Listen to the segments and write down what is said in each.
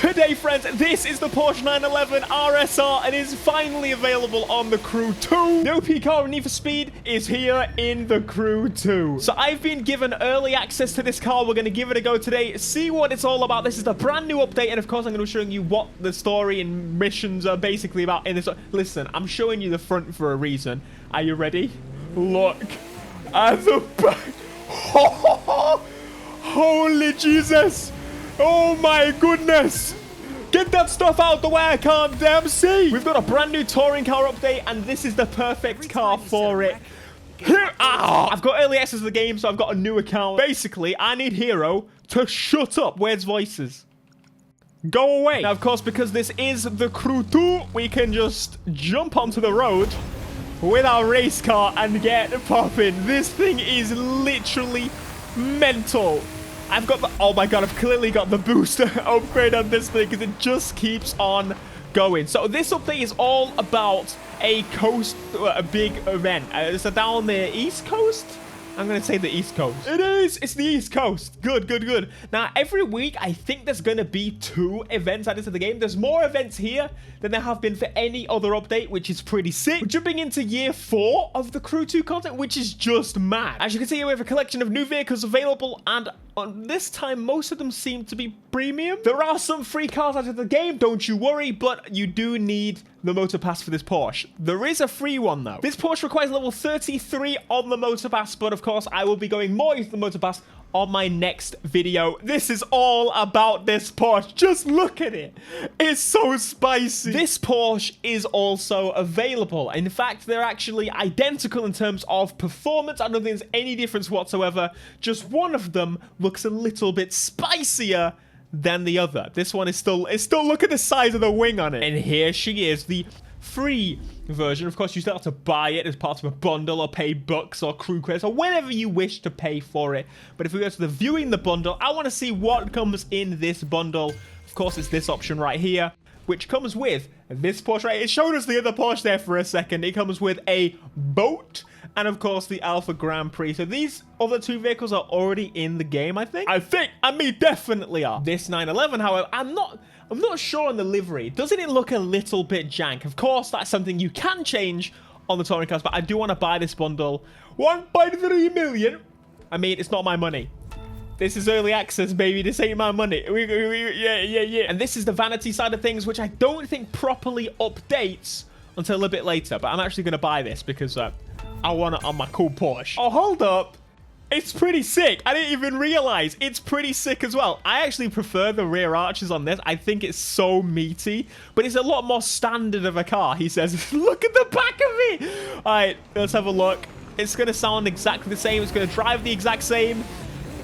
Today, friends, this is the Porsche 911 RSR and is finally available on the Crew 2. No P-Car Need for Speed is here in the Crew 2. So I've been given early access to this car. We're going to give it a go today, see what it's all about. This is the brand new update, and of course, I'm going to be showing you what the story and missions are basically about in this. Listen, I'm showing you the front for a reason. Are you ready? Look at the back. Holy Jesus. Oh my goodness. Get that stuff out the way, I can't damn see. We've got a brand new touring car update, and this is the perfect car for it. I've got early access to the game, so I've got a new account. Basically, I need Hero to shut up. Where's voices? Go away. Now, of course, because this is the Crew 2, we can just jump onto the road with our race car and get popping. This thing is literally mental. I've got the... Oh my god, I've clearly got the booster upgrade on this thing because it just keeps on going. So this update is all about a big event. It's down the East Coast. I'm going to say the East Coast. It is. It's the East Coast. Good, good, good. Now, every week, I think there's going to be 2 events added to the game. There's more events here than there have been for any other update, which is pretty sick. We're jumping into year 4 of the Crew 2 content, which is just mad. As you can see, we have a collection of new vehicles available, and this time, most of them seem to be premium. There are some free cars out of the game, don't you worry, but you do need the MOTORPASS for this Porsche. There is a free one, though. This Porsche requires level 33 on the MOTORPASS, but of course, I will be going more into the MOTORPASS on my next video. This is all about this Porsche. Just look at it. It's so spicy. This Porsche is also available. In fact, they're actually identical in terms of performance. I don't think there's any difference whatsoever. Just one of them looks a little bit spicier than the other. This one is still look at the size of the wing on it. And here she is, the free version. Of course, you still have to buy it as part of a bundle or pay bucks or crew credits or whatever you wish to pay for it. But if we go to the viewing the bundle, I want to see what comes in this bundle. Of course, it's this option right here, which comes with this Porsche. Right? It showed us the other Porsche there for a second. It comes with a boat and, of course, the Alpha Grand Prix. So these other 2 vehicles are already in the game, I think. I mean, definitely are. This 911, however, I'm not sure on the livery. Doesn't it look a little bit jank? Of course, that's something you can change on the touring cars, but I do want to buy this bundle. 1.3 million. I mean, it's not my money. This is early access, baby. This ain't my money. Yeah. And this is the vanity side of things, which I don't think properly updates until a little bit later. But I'm actually going to buy this because I want it on my cool Porsche. Oh, hold up. It's pretty sick. I didn't even realize it's pretty sick as well. I actually prefer the rear arches on this. I think it's so meaty, but it's a lot more standard of a car, he says. Look at the back of it. All right, let's have a look. It's going to sound exactly the same. It's going to drive the exact same.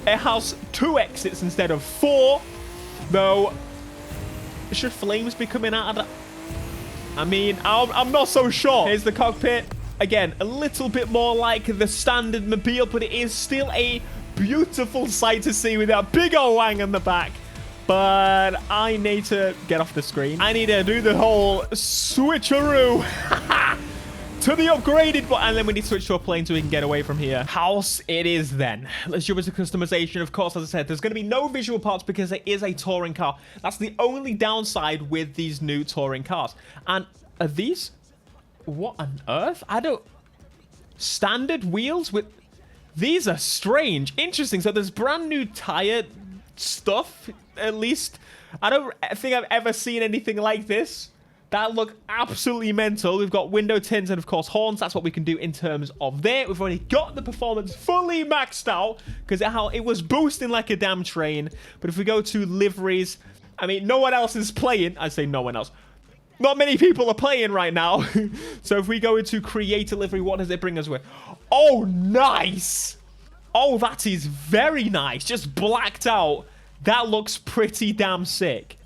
It has 2 exits instead of 4, though. Should flames be coming out of that? I mean, I'm not so sure. Here's the cockpit. Again, a little bit more like the standard mobile, but it is still a beautiful sight to see with that big old wang on the back. But I need to get off the screen. I need to do the whole switcheroo to the upgraded, and then we need to switch to a plane so we can get away from here. House it is then. Let's jump into customization. Of course, as I said, there's going to be no visual parts because it is a touring car. That's the only downside with these new touring cars. And are these... What on earth? I don't... Standard wheels with... These are strange. Interesting. So there's brand new tire stuff, at least. I don't think I've ever seen anything like this. That look absolutely mental. We've got window tints and, of course, horns. That's what we can do in terms of there. We've already got the performance fully maxed out because it was boosting like a damn train. But if we go to liveries, I mean, no one else is playing. I say no one else. Not many people are playing right now. So if we go into create a livery, what does it bring us with? Oh, nice. Oh, that is very nice. Just blacked out. That looks pretty damn sick.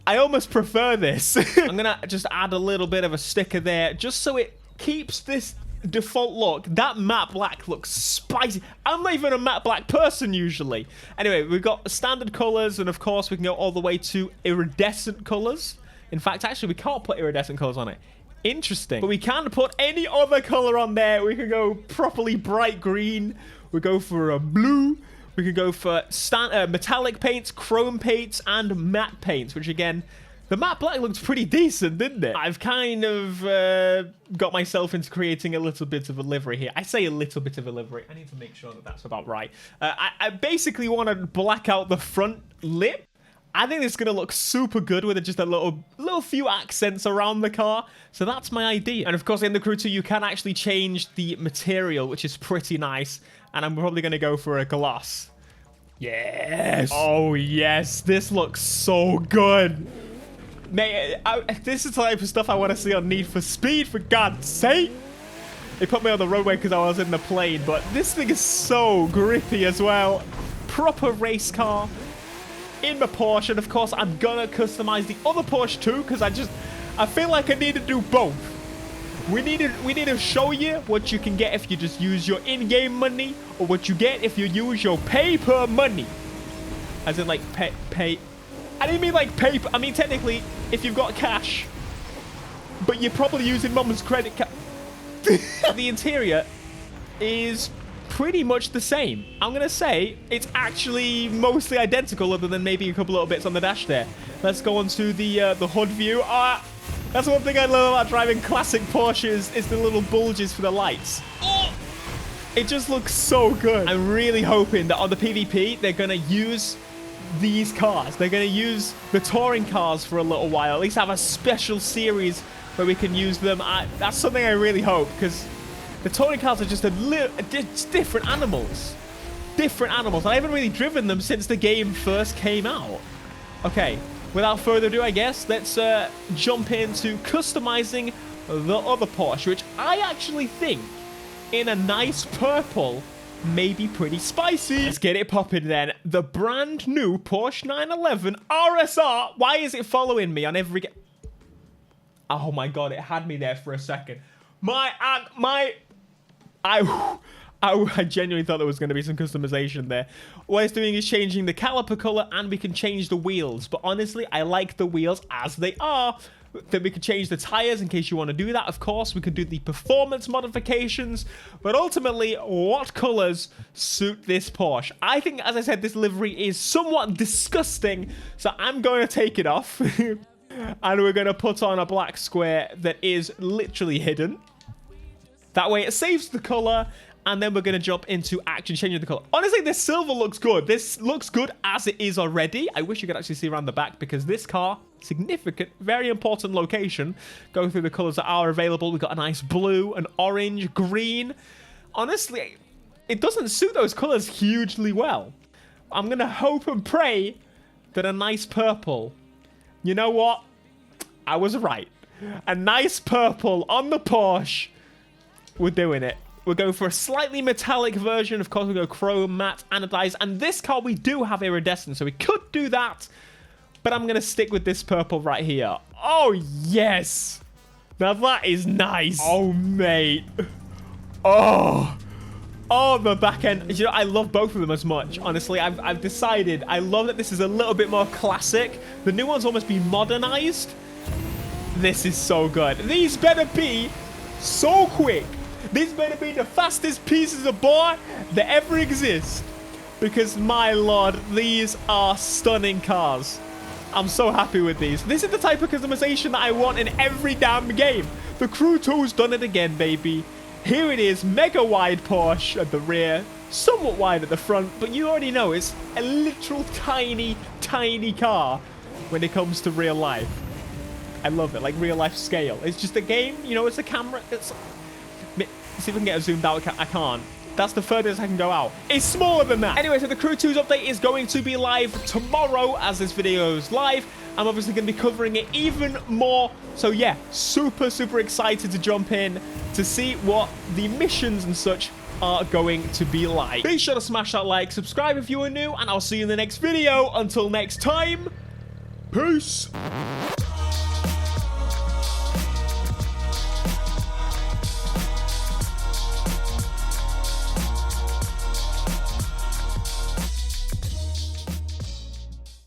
I almost prefer this. I'm going to just add a little bit of a sticker there just so it keeps this default look. That matte black looks spicy. I'm not even a matte black person usually. Anyway, we've got standard colors, and of course we can go all the way to iridescent colors. In fact, actually, we can't put iridescent colors on it. Interesting. But we can put any other color on there. We can go properly bright green. We go for a blue. We could go for metallic paints, chrome paints, and matte paints, which again, the matte black looks pretty decent, didn't it? I've kind of got myself into creating a little bit of a livery here. I say a little bit of a livery. I need to make sure that that's about right. I basically want to black out the front lip. I think it's going to look super good with just a little few accents around the car. So that's my idea. And of course, in the Crew 2, you can actually change the material, which is pretty nice. And I'm probably going to go for a gloss. Yes. Oh, yes. This looks so good. Mate, this is the type of stuff I want to see on Need for Speed, for God's sake. They put me on the roadway because I was in the plane, but this thing is so grippy as well. Proper race car in my Porsche, and of course, I'm gonna customize the other Porsche too, because I feel like I need to do both. We need to show you what you can get if you just use your in-game money, or what you get if you use your paper money. As in, like, pay. I didn't mean like paper. I mean, technically, if you've got cash, but you're probably using mum's credit card. The interior is pretty much the same. I'm going to say it's actually mostly identical, other than maybe a couple little bits on the dash there. Let's go on to the hood view. That's one thing I love about driving classic Porsches is the little bulges for the lights. Oh, it just looks so good. I'm really hoping that on the PvP, they're going to use these cars. They're going to use the touring cars for a little while. At least have a special series where we can use them. That's something I really hope, because the touring cars are just different animals. Different animals. I haven't really driven them since the game first came out. Okay, without further ado, I guess, let's jump into customizing the other Porsche, which I actually think, in a nice purple, may be pretty spicy. Let's get it popping then. The brand new Porsche 911 RSR. Why is it following me on every... Oh my god, it had me there for a second. I genuinely thought there was going to be some customization there. What it's doing is changing the caliper color, and we can change the wheels. But honestly, I like the wheels as they are. Then we could change the tires in case you want to do that. Of course, we could do the performance modifications. But ultimately, what colors suit this Porsche? I think, as I said, this livery is somewhat disgusting. So I'm going to take it off. And we're going to put on a black square that is literally hidden. That way it saves the color, and then we're going to jump into action changing the color. Honestly, this silver looks good. This looks good as it is already. I wish you could actually see around the back, because this car, significant, very important location. Go through the colors that are available. We've got a nice blue, an orange, green. Honestly, it doesn't suit those colors hugely well. I'm going to hope and pray that a nice purple... You know what? I was right. A nice purple on the Porsche. We're doing it. We're going for a slightly metallic version. Of course, we go chrome, matte, anodized. And this car, we do have iridescent, so we could do that. But I'm going to stick with this purple right here. Oh, yes. Now, that is nice. Oh, mate. Oh. Oh, the back end. You know, I love both of them as much. Honestly, I've decided. I love that this is a little bit more classic. The new one's almost been modernized. This is so good. These better be so quick. These better be the fastest pieces of board that ever exist. Because, my lord, these are stunning cars. I'm so happy with these. This is the type of customization that I want in every damn game. The Crew 2's done it again, baby. Here it is, mega wide Porsche at the rear, somewhat wide at the front, but you already know it's a literal tiny, tiny car when it comes to real life. I love it, like real life scale. It's just a game, you know, it's a camera. Let's see if we can get it zoomed out. I can't. That's the furthest I can go out. It's smaller than that. Anyway, so the Crew 2's update is going to be live tomorrow as this video is live. I'm obviously going to be covering it even more. So yeah, super, super excited to jump in to see what the missions and such are going to be like. Be sure to smash that like, subscribe if you are new, and I'll see you in the next video. Until next time, peace.